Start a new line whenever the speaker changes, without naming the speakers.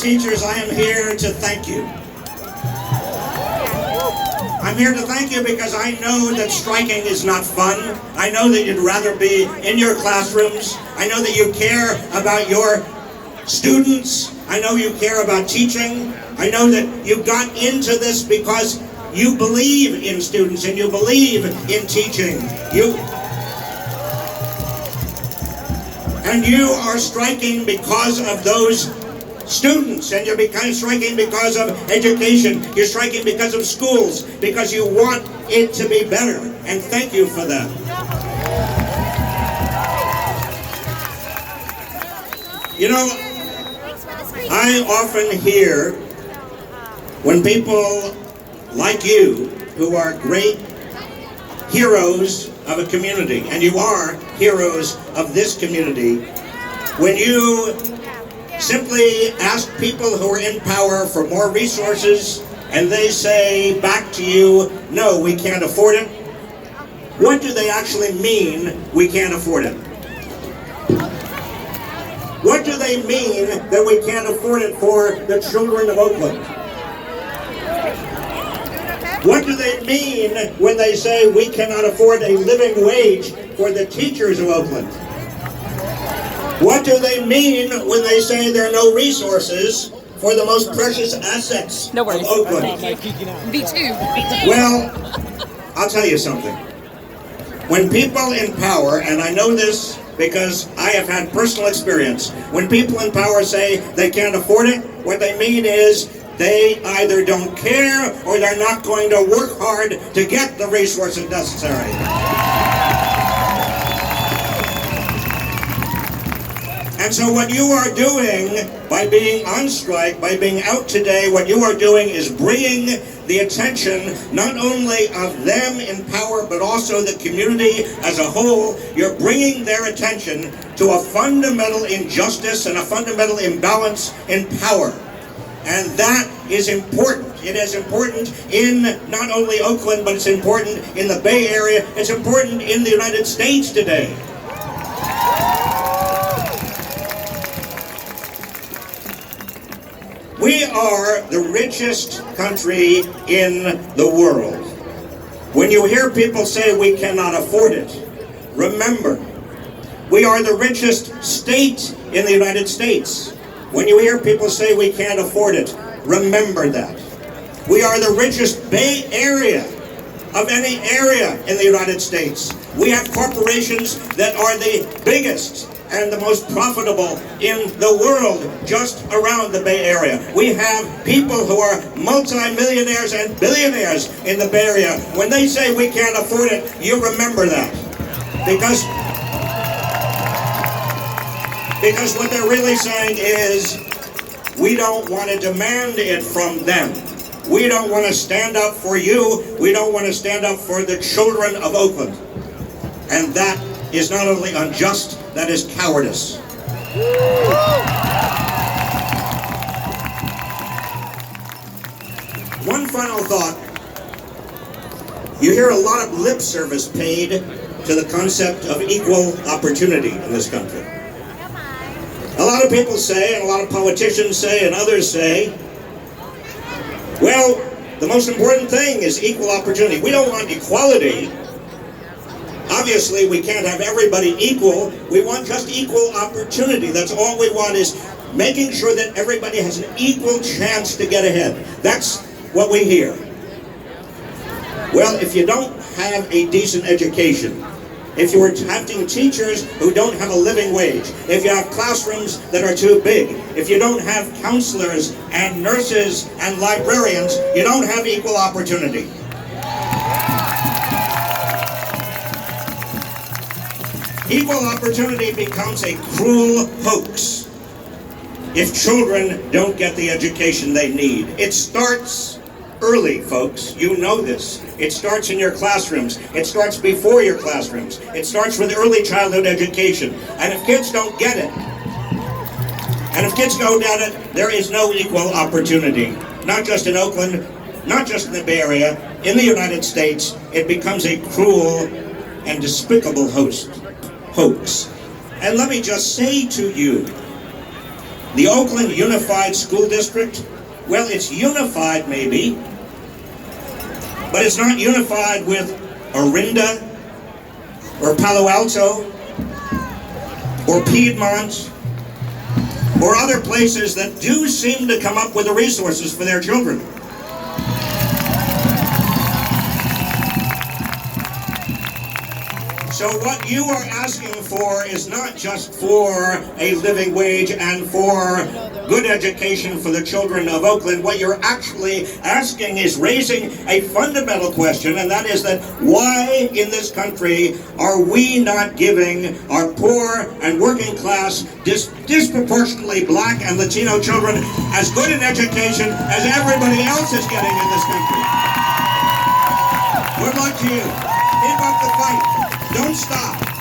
teachers, I am here to thank you. I'm here to thank you because I know that striking is not fun. I know that you'd rather be in your classrooms. I know that you care about your students. I know you care about teaching. I know that you got into this because you believe in students and you believe in teaching. And you are striking because of those students, and you're striking because of education. You're striking because of schools, because you want it to be better. And thank you for that. You know, I often hear when people like you, who are great heroes of a community, and you are heroes of this community, when you simply ask people who are in power for more resources and they say back to you, no, we can't afford it. What do they actually mean, we can't afford it? What do they mean that we can't afford it for the children of Oakland? What do they mean when they say we cannot afford a living wage for the teachers of Oakland? What do they mean when they say there are no resources for the most precious assets of Oakland?
Me too.
Well, I'll tell you something. When people in power, and I know this because I have had personal experience, when people in power say they can't afford it, what they mean is they either don't care or they're not going to work hard to get the resources necessary. And so what you are doing by being on strike, by being out today, what you are doing is bringing the attention not only of them in power, but also the community as a whole. You're bringing their attention to a fundamental injustice and a fundamental imbalance in power. And that is important. It is important in not only Oakland, but it's important in the Bay Area. It's important in the United States today. We are the richest country in the world. When you hear people say we cannot afford it, remember, we are the richest state in the United States. When you hear people say we can't afford it, remember that. We are the richest Bay Area of any area in the United States. We have corporations that are the biggest and the most profitable in the world just around the Bay Area. We have people who are multi-millionaires and billionaires in the Bay Area. When they say we can't afford it, you remember that. Because what they're really saying is, we don't want to demand it from them. We don't want to stand up for you. We don't want to stand up for the children of Oakland. And that is not only unjust, that is cowardice. One final thought. You hear a lot of lip service paid to the concept of equal opportunity in this country. A lot of people say, and a lot of politicians say, and others say, well, the most important thing is equal opportunity. We don't want equality. Obviously, we can't have everybody equal. We want just equal opportunity. That's all we want, is making sure that everybody has an equal chance to get ahead. That's what we hear. Well, if you don't have a decent education, if you are having teachers who don't have a living wage, if you have classrooms that are too big, if you don't have counselors and nurses and librarians, you don't have equal opportunity. Equal opportunity becomes a cruel hoax if children don't get the education they need. It starts early, folks. You know this. It starts in your classrooms. It starts before your classrooms. It starts with early childhood education. And if kids don't get it, there is no equal opportunity. Not just in Oakland, not just in the Bay Area, in the United States, it becomes a cruel and despicable hoax. And let me just say to you, The Oakland Unified School District, well, it's unified maybe, but it's not unified with Orinda or Palo Alto or Piedmont or other places that do seem to come up with the resources for their children. So what you are asking for is not just for a living wage and for good education for the children of Oakland. What you're actually asking is raising a fundamental question, and that is that why in this country are we not giving our poor and working class, disproportionately black and Latino children as good an education as everybody else is getting in this country? Good luck to you. Keep up the fight. Don't stop.